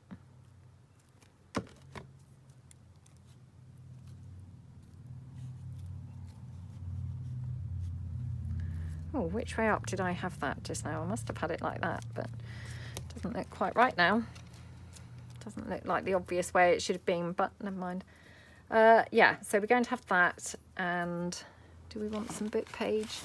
Oh, which way up did I have that just now? I must have had it like that, but it doesn't look quite right now. Doesn't look like the obvious way it should have been, but never mind. Yeah, so we're going to have that, and do we want some book page?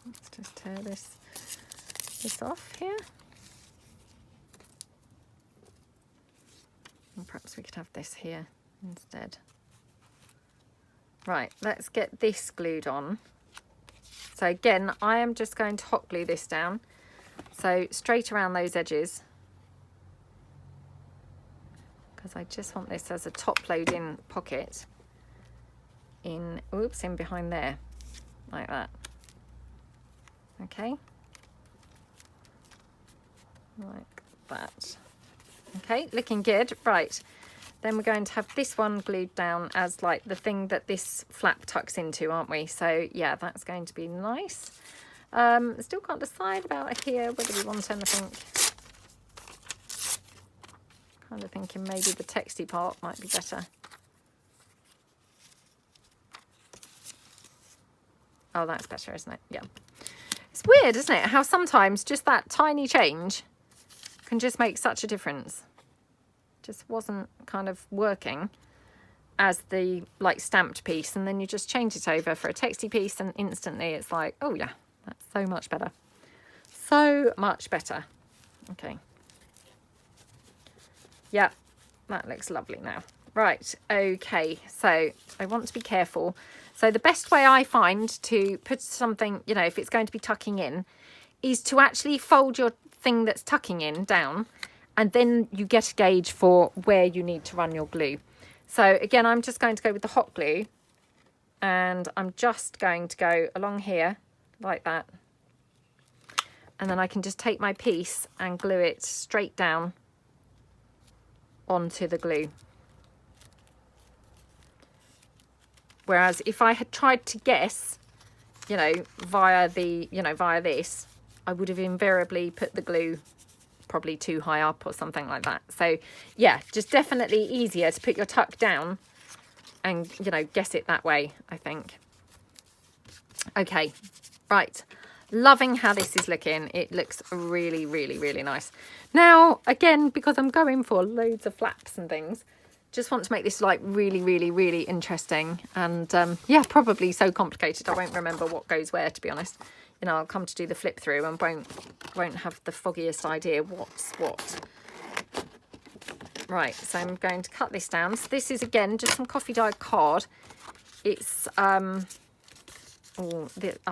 Let's just tear this off here. And perhaps we could have this here instead. Right, let's get this glued on. So again, I am just going to hot glue this down. So straight around those edges. Because I just want this as a top load-in pocket. In behind there. Like that. Okay. Like that. Okay, looking good. Right, then we're going to have this one glued down as like the thing that this flap tucks into, aren't we? So yeah, that's going to be nice. Still can't decide about here whether we want anything. Kind of thinking maybe the texty part might be better. Oh, that's better, isn't it? Yeah. It's weird, isn't it? How sometimes just that tiny change can just make such a difference. Just wasn't kind of working as the like stamped piece, and then you just change it over for a texty piece and instantly it's like, oh yeah, that's so much better. So much better. Okay. Yeah, that looks lovely now. Right, okay, so I want to be careful. So the best way I find to put something, you know, if it's going to be tucking in, is to actually fold your thing that's tucking in down, and then you get a gauge for where you need to run your glue. So again, I'm just going to go with the hot glue, and I'm just going to go along here like that. And then I can just take my piece and glue it straight down onto the glue. Whereas if I had tried to guess, you know, via this, I would have invariably put the glue probably too high up or something like that. So yeah, just definitely easier to put your tuck down and, you know, guess it that way, I think. Okay, right. Loving how this is looking. It looks really, really, really nice. Now, again, because I'm going for loads of flaps and things, just want to make this like really, really, really interesting. And yeah, probably so complicated I won't remember what goes where, to be honest. You know, I'll come to do the flip through and won't have the foggiest idea what's what. Right, so I'm going to cut this down. So this is, again, just some coffee dyed card. It's I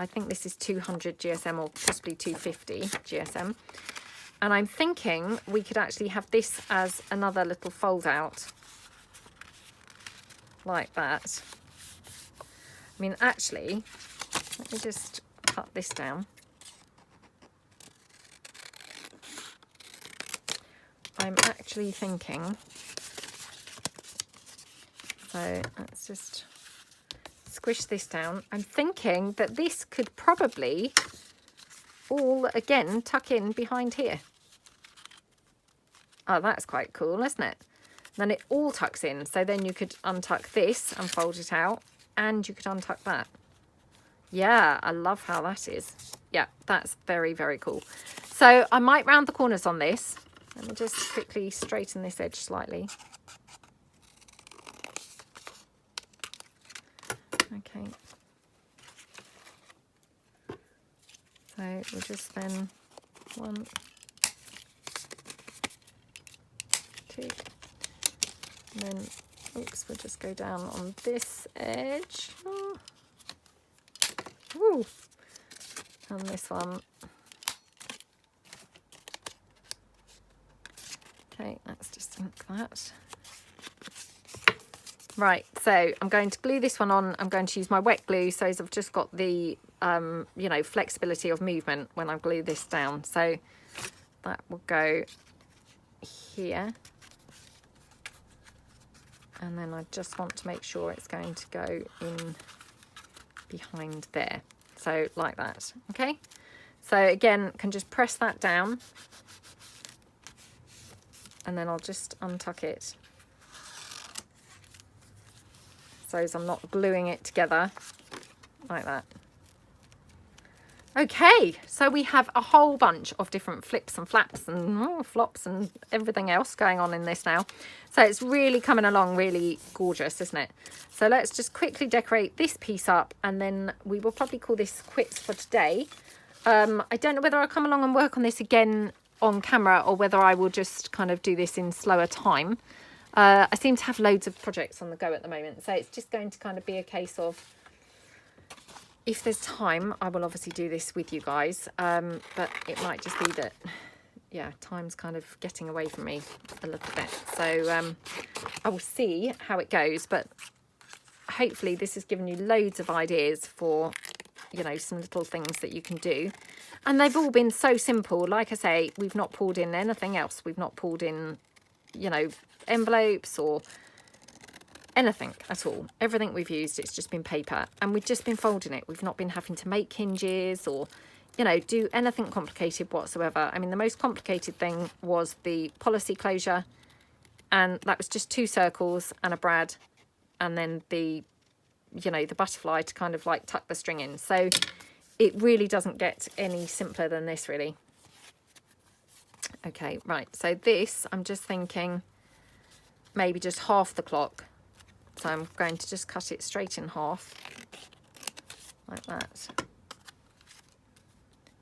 think this is 200 GSM or possibly 250 GSM. And I'm thinking we could actually have this as another little fold out like that. I mean, actually, let me just cut this down. I'm actually thinking, so let's just squish this down. I'm thinking that this could probably all, again, tuck in behind here. Oh, that's quite cool, isn't it? Then it all tucks in, so then you could untuck this and fold it out, and you could untuck that. Yeah, I love how that is. Yeah, that's very, very cool. So I might round the corners on this. Let me just quickly straighten this edge slightly. Okay. So we'll just then 1, 2, and then, oops, we'll just go down on this edge. Oh. Woo. And this one. Okay, let's just ink that. Right, so I'm going to glue this one on. I'm going to use my wet glue, so as I've just got the, you know, flexibility of movement when I glue this down. So that will go here. And then I just want to make sure it's going to go in behind there. So like that, okay? So again, can just press that down. And then I'll just untuck it. So as I'm not gluing it together like that. Okay, so we have a whole bunch of different flips and flaps and flops and everything else going on in this now. So it's really coming along really gorgeous, isn't it? So let's just quickly decorate this piece up, and then we will probably call this quits for today. I don't know whether I'll come along and work on this again on camera or whether I will just kind of do this in slower time. I seem to have loads of projects on the go at the moment, so it's just going to kind of be a case of, if there's time, I will obviously do this with you guys, but it might just be that, yeah, time's kind of getting away from me a little bit. So I will see how it goes, but hopefully this has given you loads of ideas for, you know, some little things that you can do. And they've all been so simple. Like I say, we've not pulled in anything else. We've not pulled in, you know, envelopes or anything at all. Everything we've used, it's just been paper, and we've just been folding it. We've not been having to make hinges or, you know, do anything complicated whatsoever. I mean, the most complicated thing was the policy closure, and that was just 2 circles and a brad, and then the, you know, the butterfly to kind of like tuck the string in. So it really doesn't get any simpler than this, really. Okay, right, so this, I'm just thinking maybe just half the clock. So I'm going to just cut it straight in half, like that.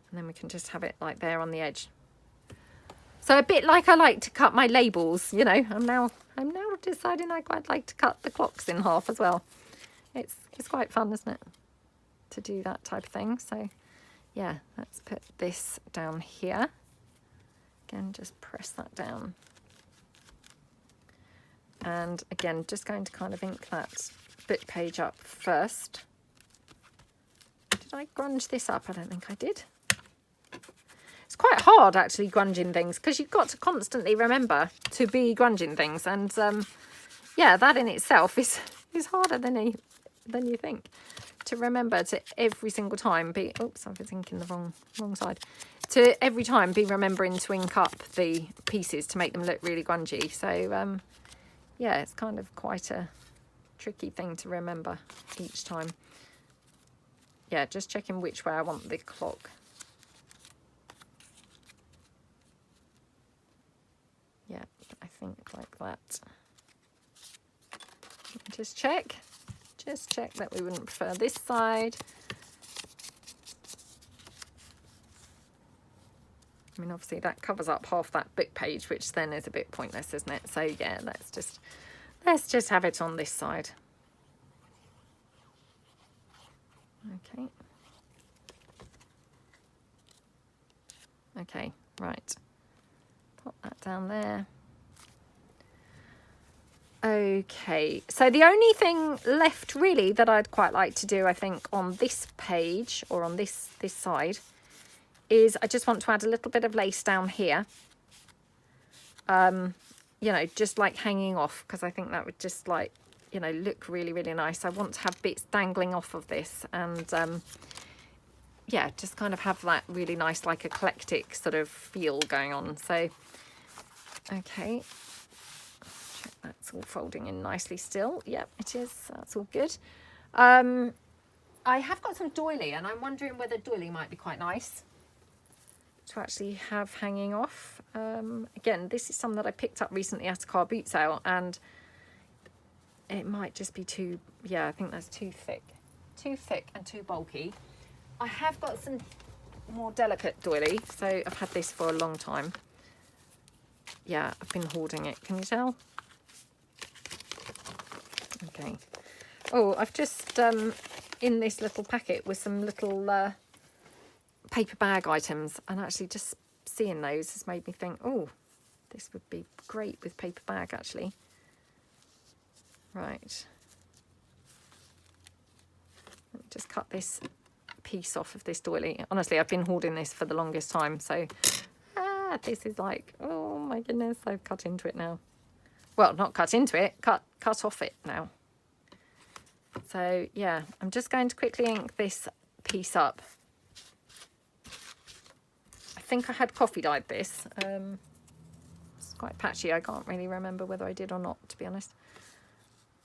And then we can just have it like there on the edge. So a bit like I like to cut my labels, you know, I'm now deciding I quite like to cut the clocks in half as well. It's quite fun, isn't it, to do that type of thing. So yeah, let's put this down here. Again, just press that down. And again, just going to kind of ink that bit page up first. Did I grunge this up? I don't think I did. It's quite hard actually grunging things, because you've got to constantly remember to be grunging things, and yeah, that in itself is harder than you think, to remember to every single time be, oops, I was inking the wrong side, to every time be remembering to ink up the pieces to make them look really grungy. So yeah, it's kind of quite a tricky thing to remember each time. Yeah, just checking which way I want the clock. Yeah, I think like that. Just check that we wouldn't prefer this side. I mean, obviously that covers up half that book page, which then is a bit pointless, isn't it? So yeah, let's just have it on this side. Okay. Okay, right. Pop that down there. Okay, so the only thing left really that I'd quite like to do, I think, on this page or on this side is I just want to add a little bit of lace down here. You know, just like hanging off, because I think that would just like, you know, look really, really nice. I want to have bits dangling off of this and yeah, just kind of have that really nice, like eclectic sort of feel going on. So, okay. Check that's all folding in nicely still. Yep, it is. That's all good. I have got some doily, and I'm wondering whether doily might be quite nice to actually have hanging off. Again, this is some that I picked up recently at a car boot sale, and it might just be too, yeah, I think that's too thick and too bulky. I have got some more delicate doily, so I've had this for a long time. Yeah, I've been hoarding it, can you tell? Okay. Oh, I've just in this little packet with some little paper bag items, and actually just seeing those has made me think, oh, this would be great with paper bag actually. Right. Let me just cut this piece off of this doily. Honestly, I've been hoarding this for the longest time, so this is like, oh my goodness, I've cut into it now. Well, not cut into it, cut off it now. So yeah, I'm just going to quickly ink this piece up. I think I had coffee dyed this. It's quite patchy. I can't really remember whether I did or not, to be honest.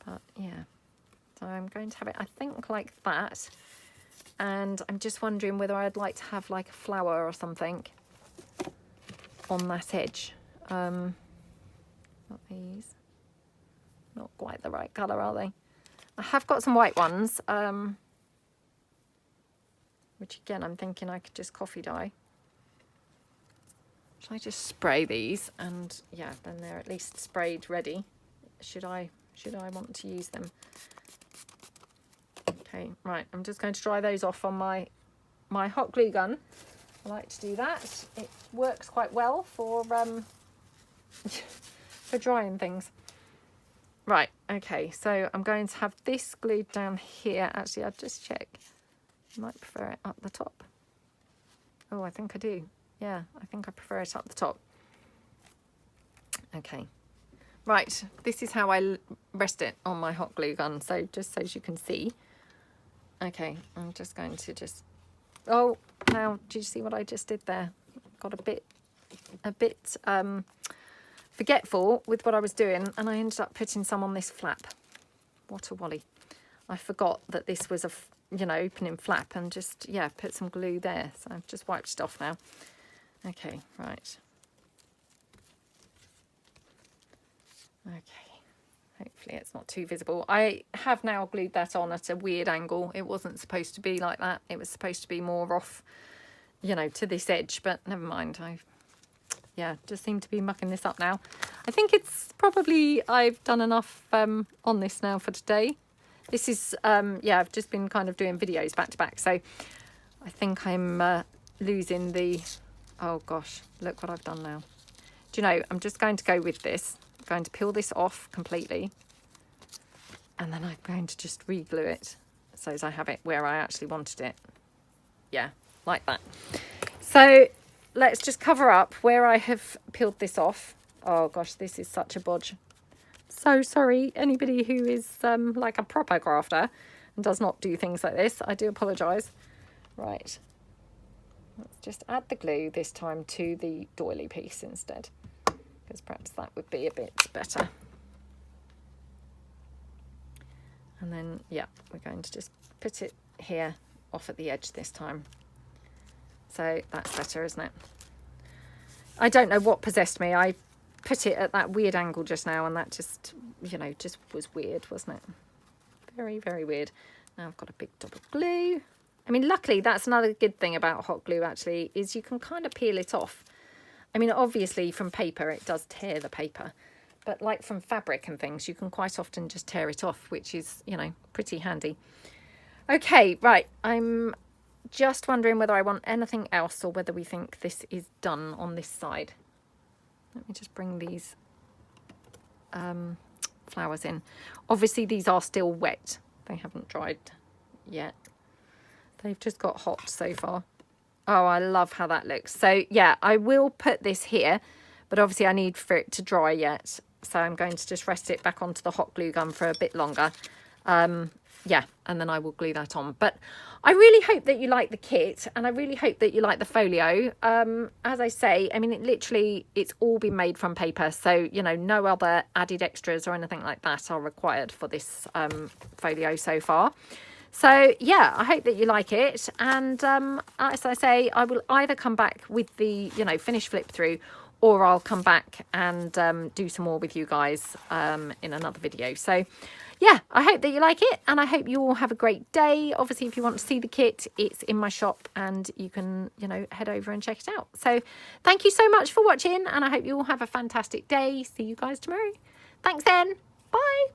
But yeah, so I'm going to have it, I think, like that. And I'm just wondering whether I'd like to have like a flower or something on that edge. Not these. Not quite the right colour, are they? I have got some white ones, which again I'm thinking I could just coffee dye. Should I just spray these? And yeah, then they're at least sprayed ready. Should I want to use them? Okay, right, I'm just going to dry those off on my hot glue gun. I like to do that. It works quite well for for drying things. Right, okay, so I'm going to have this glued down here. Actually, I'll just check. I might prefer it up the top. Oh, I think I do. Yeah, I think I prefer it up the top. Okay. Right, this is how I rest it on my hot glue gun. So just so you can see. Okay, I'm just going to just... Oh, now, do you see what I just did there? Got a bit forgetful with what I was doing, and I ended up putting some on this flap. What a wally. I forgot that this was a, you know, opening flap, and just, yeah, put some glue there. So I've just wiped it off now. Okay, right. Okay, hopefully it's not too visible. I have now glued that on at a weird angle. It wasn't supposed to be like that. It was supposed to be more off, you know, to this edge, but never mind. Yeah, just seem to be mucking this up now. I think it's probably, I've done enough on this now for today. This is, yeah, I've just been kind of doing videos back to back. So I think I'm losing the, oh gosh, look what I've done now. Do you know, I'm just going to go with this. I'm going to peel this off completely. And then I'm going to just re-glue it so as I have it where I actually wanted it. Yeah, like that. So let's just cover up where I have peeled this off. Oh gosh, this is such a bodge. So sorry, anybody who is like a proper crafter and does not do things like this. I do apologise. Right, let's just add the glue this time to the doily piece instead, because perhaps that would be a bit better. And then, yeah, we're going to just put it here off at the edge this time. So that's better, isn't it? I don't know what possessed me. I put it at that weird angle just now, and that just, you know, just was weird, wasn't it? Very, very weird. Now I've got a big dab of glue. I mean, luckily, that's another good thing about hot glue, actually, is you can kind of peel it off. I mean, obviously, from paper, it does tear the paper. But like from fabric and things, you can quite often just tear it off, which is, you know, pretty handy. Okay, right. I'm just wondering whether I want anything else or whether we think this is done on this side. Let me just bring these flowers in. Obviously these are still wet, they haven't dried yet, they've just got hot so far. Oh, I love how that looks. So yeah, I will put this here, but obviously I need for it to dry yet, so I'm going to just rest it back onto the hot glue gun for a bit longer. Yeah, and then I will glue that on. But I really hope that you like the kit, and I really hope that you like the folio. As I say, I mean, it's all been made from paper, so you know, no other added extras or anything like that are required for this folio so far. So yeah, I hope that you like it, and as I say, I will either come back with the, you know, finished flip through, or I'll come back and do some more with you guys in another video. So yeah, I hope that you like it, and I hope you all have a great day. Obviously, if you want to see the kit, it's in my shop, and you can, you know, head over and check it out. So thank you so much for watching, and I hope you all have a fantastic day. See you guys tomorrow. Thanks then. Bye.